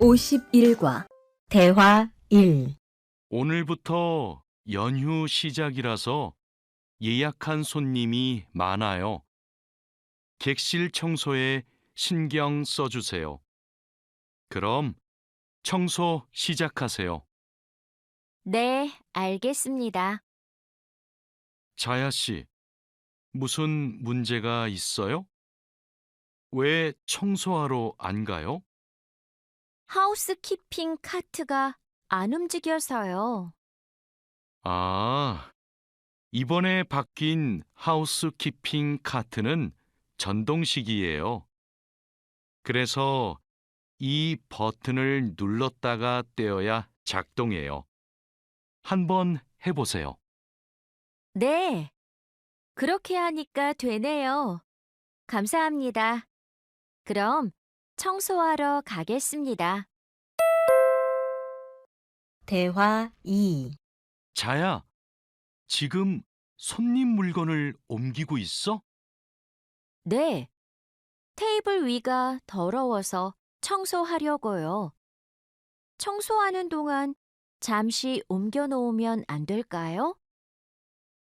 51과 대화 1. 오늘부터 연휴 시작이라서 예약한 손님이 많아요. 객실 청소에 신경 써주세요. 그럼 청소 시작하세요. 네, 알겠습니다. 자야 씨, 무슨 문제가 있어요? 왜 청소하러 안 가요? 하우스키핑 카트가 안 움직여서요. 아, 이번에 바뀐 하우스키핑 카트는 전동식이에요. 그래서 이 버튼을 눌렀다가 떼어야 작동해요. 한번 해보세요. 네, 그렇게 하니까 되네요. 감사합니다. 그럼 청소하러 가겠습니다. 대화 2. 자야, 지금 손님 물건을 옮기고 있어? 네, 테이블 위가 더러워서 청소하려고요. 청소하는 동안 잠시 옮겨 놓으면 안 될까요?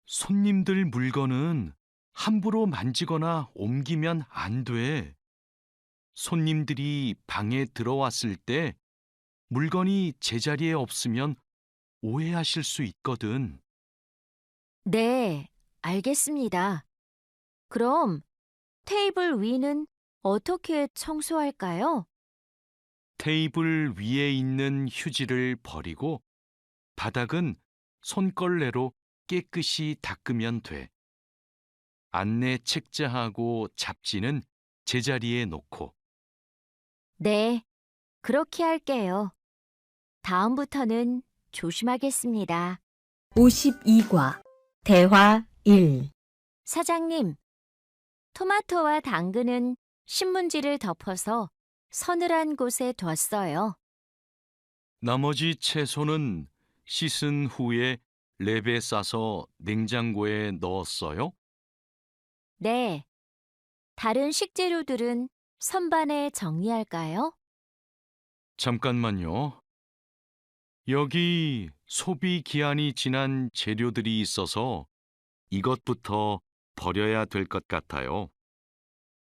손님들 물건은 함부로 만지거나 옮기면 안 돼. 손님들이 방에 들어왔을 때 물건이 제자리에 없으면 오해하실 수 있거든. 네, 알겠습니다. 그럼 테이블 위는 어떻게 청소할까요? 테이블 위에 있는 휴지를 버리고 바닥은 손걸레로 깨끗이 닦으면 돼. 안내 책자하고 잡지는 제자리에 놓고. 네, 그렇게 할게요. 다음부터는 조심하겠습니다. 52과 대화 1. 사장님, 토마토와 당근은 신문지를 덮어서 서늘한 곳에 뒀어요. 나머지 채소는 씻은 후에 랩에 싸서 냉장고에 넣었어요? 네, 다른 식재료들은 선반에 정리할까요? 잠깐만요. 여기 소비 기한이 지난 재료들이 있어서 이것부터 버려야 될 것 같아요.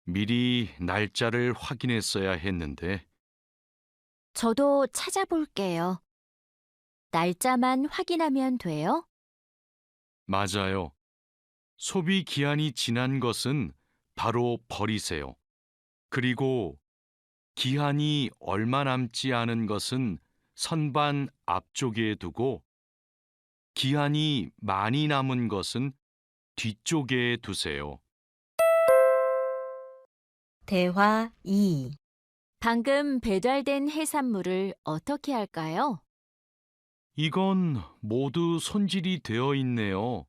미리 날짜를 확인했어야 했는데. 저도 찾아볼게요. 날짜만 확인하면 돼요? 맞아요. 소비 기한이 지난 것은 바로 버리세요. 그리고 기한이 얼마 남지 않은 것은 선반 앞쪽에 두고 기한이 많이 남은 것은 뒤쪽에 두세요. 대화 2. 방금 배달된 해산물을 어떻게 할까요? 이건 모두 손질이 되어 있네요.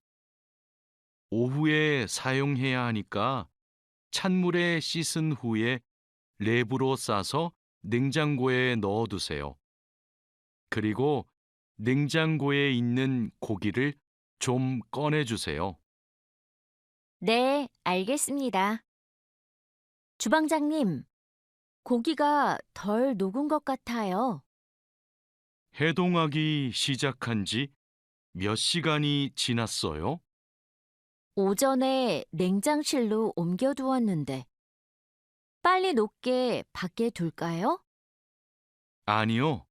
오후에 사용해야 하니까 찬물에 씻은 후에 랩으로 싸서 냉장고에 넣어두세요. 그리고 냉장고에 있는 고기를 좀 꺼내주세요. 네, 알겠습니다. 주방장님, 고기가 덜 녹은 것 같아요. 해동하기 시작한 지 몇 시간이 지났어요? 오전에 냉장실로 옮겨두었는데, 빨리 녹게 밖에 둘까요? 아니요.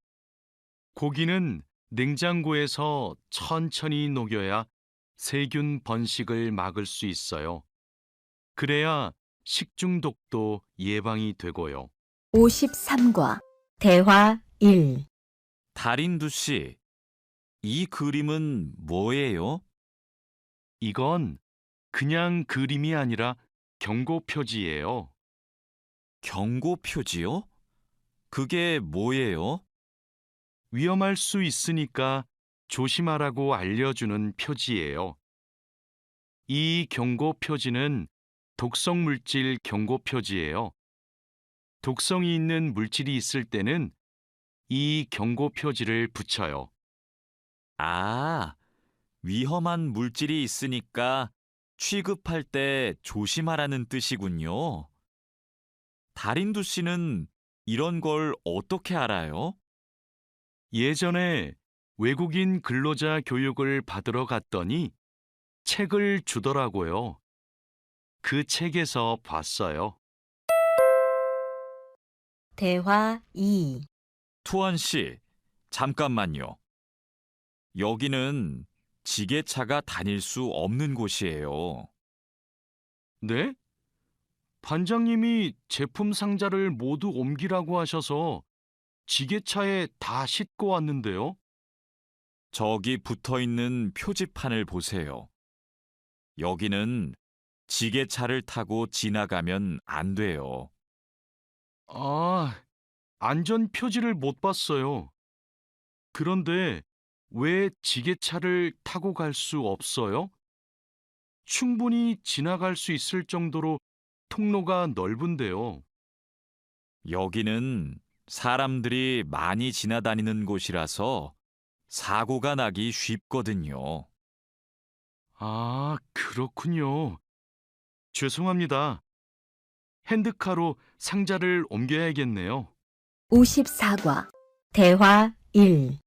고기는 냉장고에서 천천히 녹여야 세균 번식을 막을 수 있어요. 그래야 식중독도 예방이 되고요. 53과 대화 1. 달인두 씨, 이 그림은 뭐예요? 이건 그냥 그림이 아니라 경고 표지예요. 경고 표지요? 그게 뭐예요? 위험할 수 있으니까 조심하라고 알려주는 표지예요. 이 경고 표지는 독성 물질 경고 표지예요. 독성이 있는 물질이 있을 때는 이 경고 표지를 붙여요. 아, 위험한 물질이 있으니까 취급할 때 조심하라는 뜻이군요. 달인두 씨는 이런 걸 어떻게 알아요? 예전에 외국인 근로자 교육을 받으러 갔더니 책을 주더라고요. 그 책에서 봤어요. 대화 2. 투원 씨, 잠깐만요. 여기는 지게차가 다닐 수 없는 곳이에요. 네? 반장님이 제품 상자를 모두 옮기라고 하셔서 지게차에 다 싣고 왔는데요. 저기 붙어 있는 표지판을 보세요. 여기는 지게차를 타고 지나가면 안 돼요. 아, 안전 표지를 못 봤어요. 그런데 왜 지게차를 타고 갈 수 없어요? 충분히 지나갈 수 있을 정도로 통로가 넓은데요. 여기는 사람들이 많이 지나다니는 곳이라서 사고가 나기 쉽거든요. 아, 그렇군요. 죄송합니다. 핸드카로 상자를 옮겨야겠네요. 54과 대화 1.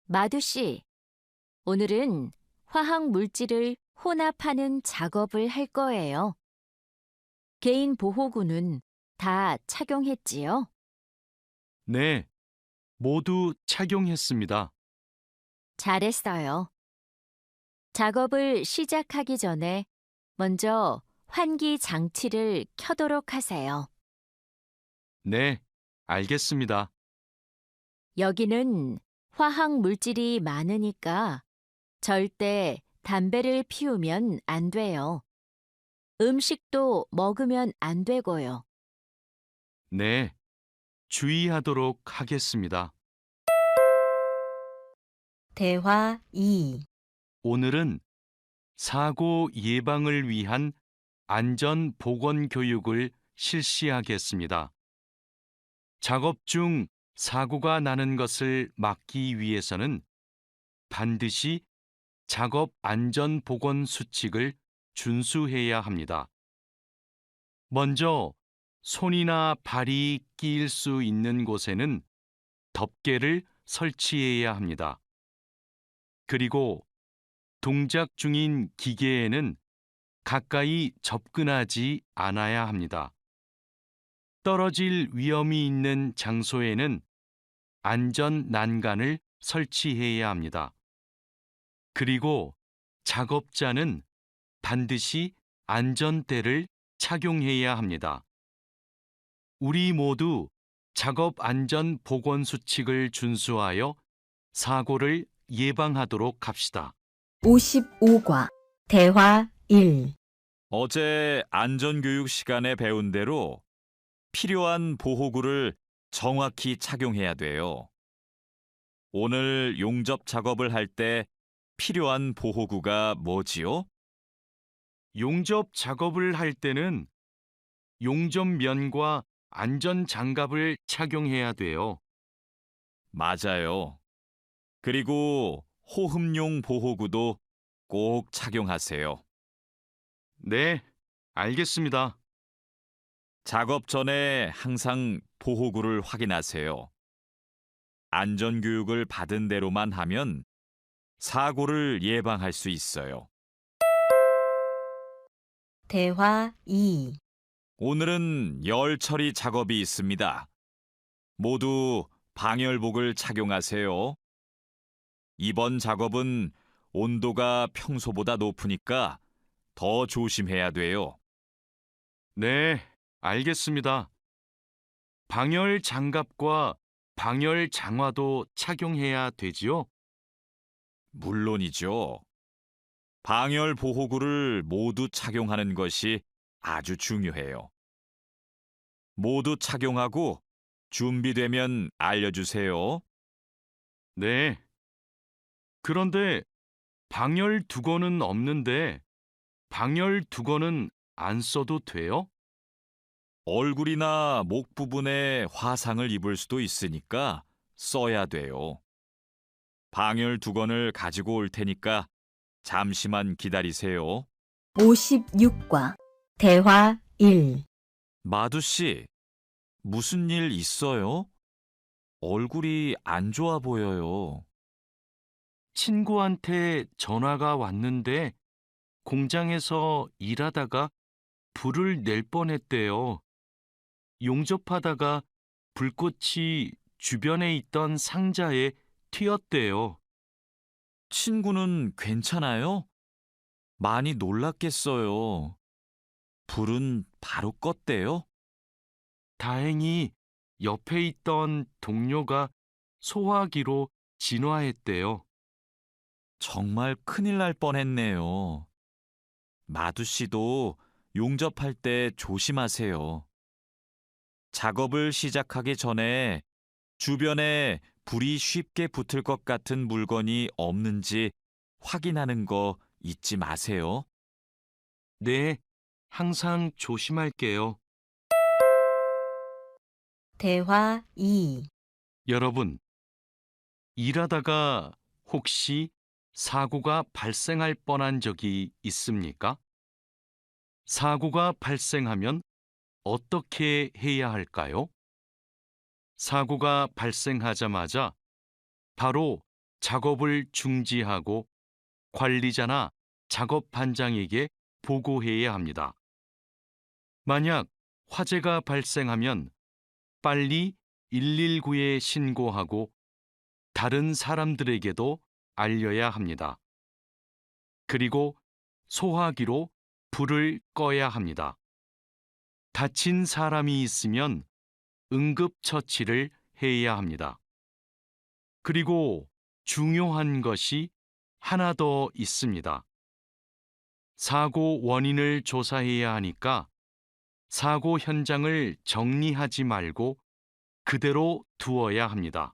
마두 씨, 오늘은 화학 물질을 혼합하는 작업을 할 거예요. 개인 보호구는 다 착용했지요? 네, 모두 착용했습니다. 잘했어요. 작업을 시작하기 전에 먼저 환기 장치를 켜도록 하세요. 네, 알겠습니다. 여기는 화학 물질이 많으니까 절대 담배를 피우면 안 돼요. 음식도 먹으면 안 되고요. 네, 주의하도록 하겠습니다. 대화 2. 오늘은 사고 예방을 위한 안전 보건 교육을 실시하겠습니다. 작업 중 사고가 나는 것을 막기 위해서는 반드시 작업 안전 보건 수칙을 준수해야 합니다. 먼저 손이나 발이 끼일 수 있는 곳에는 덮개를 설치해야 합니다. 그리고 동작 중인 기계에는 가까이 접근하지 않아야 합니다. 떨어질 위험이 있는 장소에는 안전 난간을 설치해야 합니다. 그리고 작업자는 반드시 안전대를 착용해야 합니다. 우리 모두 작업 안전 보건 수칙을 준수하여 사고를 예방하도록 합시다. 55과 대화 1. 어제 안전교육 시간에 배운 대로 필요한 보호구를 정확히 착용해야 돼요. 오늘 용접 작업을 할 때 필요한 보호구가 뭐지요? 용접 작업을 할 때는 용접면과 안전 장갑을 착용해야 돼요. 맞아요. 그리고 호흡용 보호구도 꼭 착용하세요. 네, 알겠습니다. 작업 전에 항상 보호구를 확인하세요. 안전교육을 받은 대로만 하면 사고를 예방할 수 있어요. 대화 2. 오늘은 열 처리 작업이 있습니다. 모두 방열복을 착용하세요. 이번 작업은 온도가 평소보다 높으니까 더 조심해야 돼요. 네, 알겠습니다. 방열 장갑과 방열 장화도 착용해야 되지요? 물론이죠. 방열 보호구를 모두 착용하는 것이 아주 중요해요. 모두 착용하고 준비되면 알려주세요. 네. 그런데 방열 두건은 없는데 방열 두건은 안 써도 돼요? 얼굴이나 목 부분에 화상을 입을 수도 있으니까 써야 돼요. 방열 두건을 가지고 올 테니까 잠시만 기다리세요. 56과 대화 1. 마두 씨, 무슨 일 있어요? 얼굴이 안 좋아 보여요. 친구한테 전화가 왔는데 공장에서 일하다가 불을 낼 뻔했대요. 용접하다가 불꽃이 주변에 있던 상자에 튀었대요. 친구는 괜찮아요? 많이 놀랐겠어요. 불은 바로 껐대요? 다행히 옆에 있던 동료가 소화기로 진화했대요. 정말 큰일 날 뻔했네요. 마두 씨도 용접할 때 조심하세요. 작업을 시작하기 전에 주변에 불이 쉽게 붙을 것 같은 물건이 없는지 확인하는 거 잊지 마세요. 네, 항상 조심할게요. 대화 2. 여러분, 일하다가 혹시 사고가 발생할 뻔한 적이 있습니까? 사고가 발생하면 어떻게 해야 할까요? 사고가 발생하자마자 바로 작업을 중지하고 관리자나 작업 반장에게 보고해야 합니다. 만약 화재가 발생하면 빨리 119에 신고하고 다른 사람들에게도 알려야 합니다. 그리고 소화기로 불을 꺼야 합니다. 다친 사람이 있으면 응급처치를 해야 합니다. 그리고 중요한 것이 하나 더 있습니다. 사고 원인을 조사해야 하니까 사고 현장을 정리하지 말고 그대로 두어야 합니다.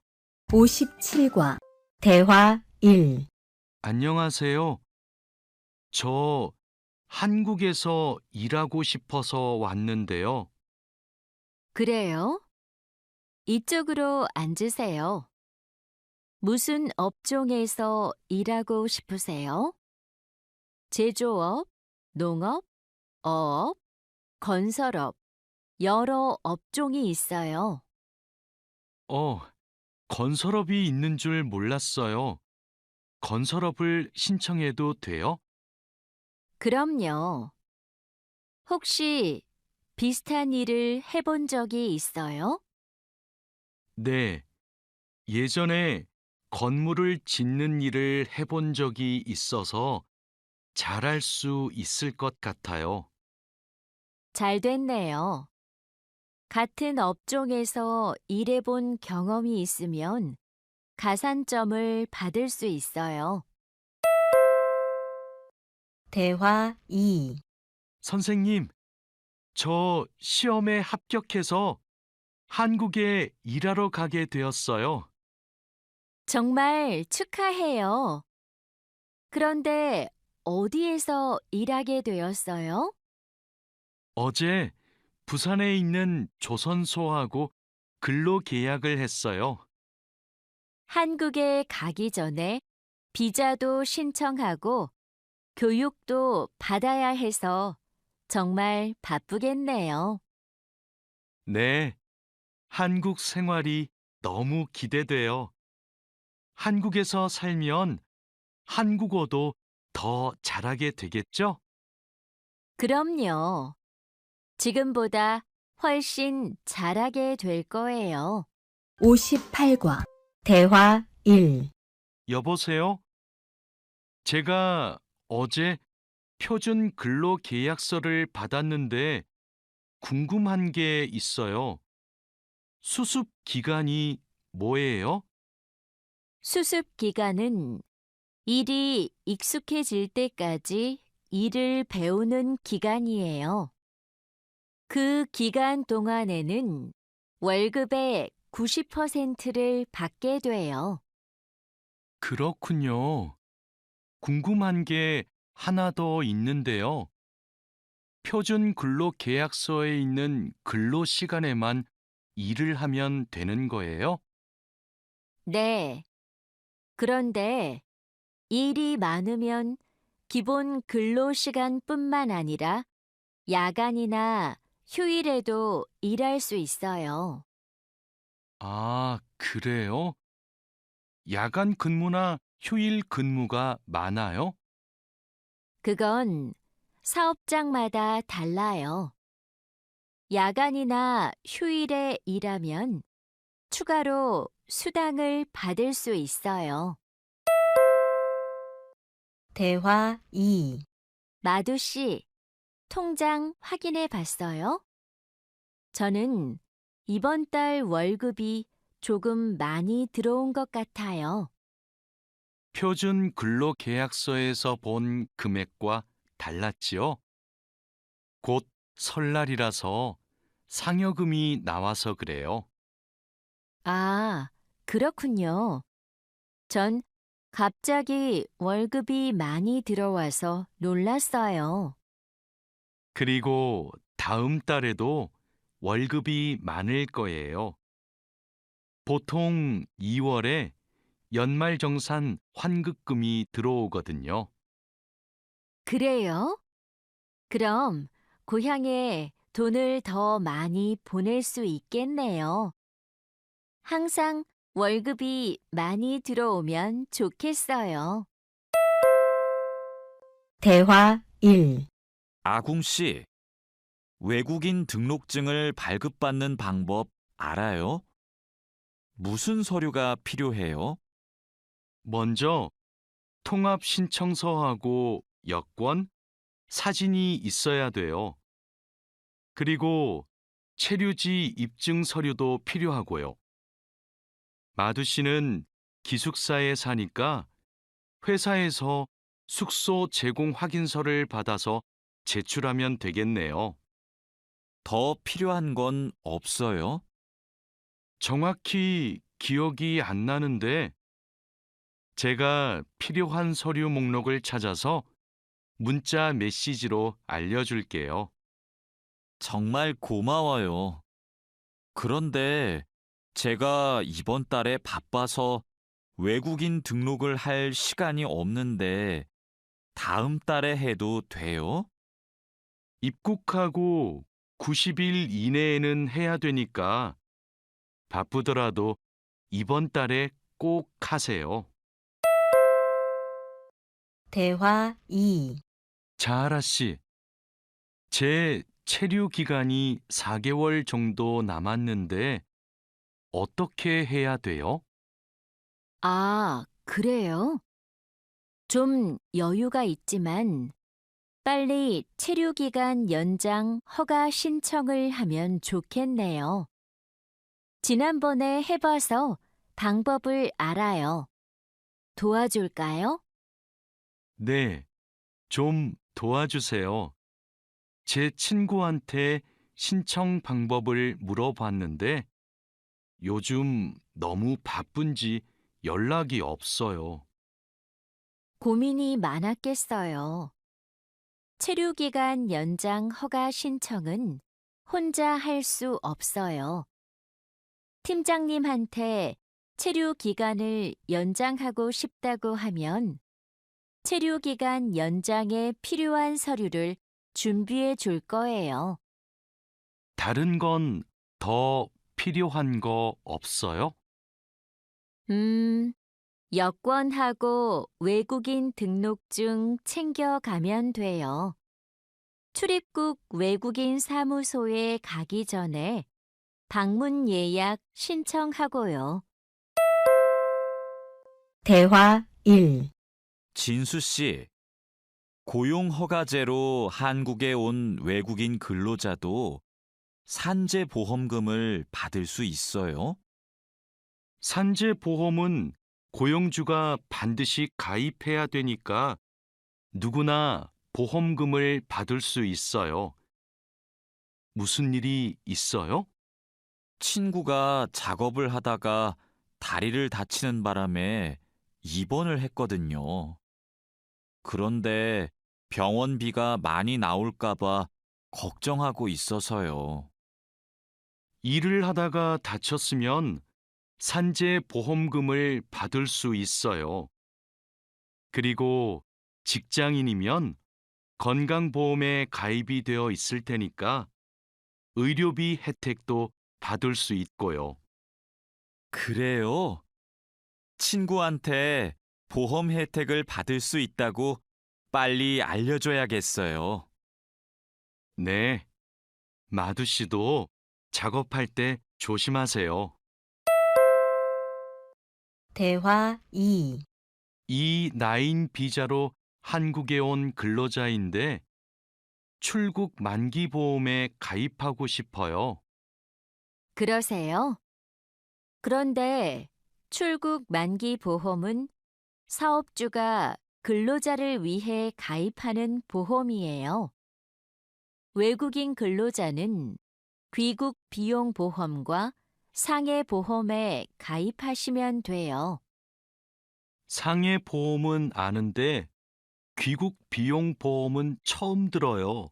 57과 대화 1. 안녕하세요. 저 한국에서 일하고 싶어서 왔는데요. 그래요? 이쪽으로 앉으세요. 무슨 업종에서 일하고 싶으세요? 제조업, 농업, 어업, 건설업, 여러 업종이 있어요. 건설업이 있는 줄 몰랐어요. 건설업을 신청해도 돼요? 그럼요. 혹시 비슷한 일을 해본 적이 있어요? 네. 예전에 건물을 짓는 일을 해본 적이 있어서 잘할 수 있을 것 같아요. 잘 됐네요. 같은 업종에서 일해본 경험이 있으면 가산점을 받을 수 있어요. 대화 2. 선생님, 저 시험에 합격해서 한국에 일하러 가게 되었어요. 정말 축하해요. 그런데 어디에서 일하게 되었어요? 어제 부산에 있는 조선소하고 근로 계약을 했어요. 한국에 가기 전에 비자도 신청하고 교육도 받아야 해서 정말 바쁘겠네요. 네, 한국 생활이 너무 기대돼요. 한국에서 살면 한국어도 더 잘하게 되겠죠? 그럼요. 지금보다 훨씬 잘하게 될 거예요. 58과 대화 1. 여보세요? 제가 어제 표준 근로 계약서를 받았는데 궁금한 게 있어요. 수습 기간이 뭐예요? 수습 기간은 일이 익숙해질 때까지 일을 배우는 기간이에요. 그 기간 동안에는 월급의 90%를 받게 돼요. 그렇군요. 궁금한 게 하나 더 있는데요. 표준 근로 계약서에 있는 근로 시간에만 일을 하면 되는 거예요? 네. 그런데 일이 많으면 기본 근로 시간뿐만 아니라 야간이나 휴일에도 일할 수 있어요. 아, 그래요? 야간 근무나 휴일 근무가 많아요? 그건 사업장마다 달라요. 야간이나 휴일에 일하면 추가로 수당을 받을 수 있어요. 대화 2. 마두 씨, 통장 확인해 봤어요? 저는 이번 달 월급이 조금 많이 들어온 것 같아요. 표준 근로계약서에서 본 금액과 달랐지요? 곧 설날이라서 상여금이 나와서 그래요. 아, 그렇군요. 전 갑자기 월급이 많이 들어와서 놀랐어요. 그리고 다음 달에도 월급이 많을 거예요. 보통 2월에 연말정산 환급금이 들어오거든요. 그래요? 그럼 고향에 돈을 더 많이 보낼 수 있겠네요. 항상 월급이 많이 들어오면 좋겠어요. 대화 1. 아궁 씨, 외국인 등록증을 발급받는 방법 알아요? 무슨 서류가 필요해요? 먼저 통합신청서하고 여권, 사진이 있어야 돼요. 그리고 체류지 입증 서류도 필요하고요. 마두 씨는 기숙사에 사니까 회사에서 숙소 제공 확인서를 받아서 제출하면 되겠네요. 더 필요한 건 없어요? 정확히 기억이 안 나는데 제가 필요한 서류 목록을 찾아서 문자 메시지로 알려줄게요. 정말 고마워요. 그런데 제가 이번 달에 바빠서 외국인 등록을 할 시간이 없는데 다음 달에 해도 돼요? 입국하고 90일 이내에는 해야 되니까 바쁘더라도 이번 달에 꼭 하세요. 대화 2. 자하라 씨, 제 체류 기간이 4개월 정도 남았는데 어떻게 해야 돼요? 아, 그래요? 좀 여유가 있지만 빨리 체류기간 연장 허가 신청을 하면 좋겠네요. 지난번에 해봐서 방법을 알아요. 도와줄까요? 네, 좀 도와주세요. 제 친구한테 신청 방법을 물어봤는데 요즘 너무 바쁜지 연락이 없어요. 고민이 많았겠어요. 체류기간 연장 허가 신청은 혼자 할 수 없어요. 팀장님한테 체류 기간을 연장하고 싶다고 하면 체류 기간 연장에 필요한 서류를 준비해 줄 거예요. 다른 건 더 필요한 거 없어요? 여권하고 외국인 등록증 챙겨가면 돼요. 출입국 외국인 사무소에 가기 전에 방문 예약 신청하고요. 대화 1. 진수 씨, 고용허가제로 한국에 온 외국인 근로자도 산재보험금을 받을 수 있어요? 산재보험은 고용주가 반드시 가입해야 되니까 누구나 보험금을 받을 수 있어요. 무슨 일이 있어요? 친구가 작업을 하다가 다리를 다치는 바람에 입원을 했거든요. 그런데 병원비가 많이 나올까 봐 걱정하고 있어서요. 일을 하다가 다쳤으면 산재보험금을 받을 수 있어요. 그리고 직장인이면 건강보험에 가입이 되어 있을 테니까 의료비 혜택도 받을 수 있고요. 그래요? 친구한테 보험 혜택을 받을 수 있다고 빨리 알려줘야겠어요. 네, 마두 씨도 작업할 때 조심하세요. 대화 2. 이 나인 비자로 한국에 온 근로자인데 출국 만기 보험에 가입하고 싶어요. 그러세요? 그런데 출국 만기 보험은 사업주가 근로자를 위해 가입하는 보험이에요. 외국인 근로자는 귀국 비용 보험과 상해 보험에 가입하시면 돼요. 상해 보험은 아는데 귀국 비용 보험은 처음 들어요.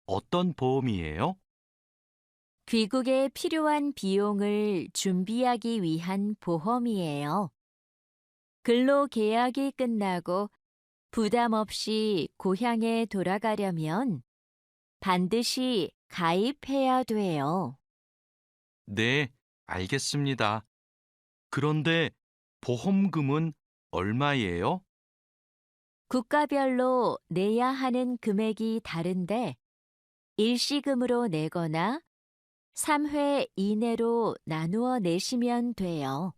어떤 보험이에요? 귀국에 필요한 비용을 준비하기 위한 보험이에요. 근로 계약이 끝나고 부담 없이 고향에 돌아가려면 반드시 가입해야 돼요. 네, 알겠습니다. 그런데 보험금은 얼마예요? 국가별로 내야 하는 금액이 다른데 일시금으로 내거나 3회 이내로 나누어 내시면 돼요.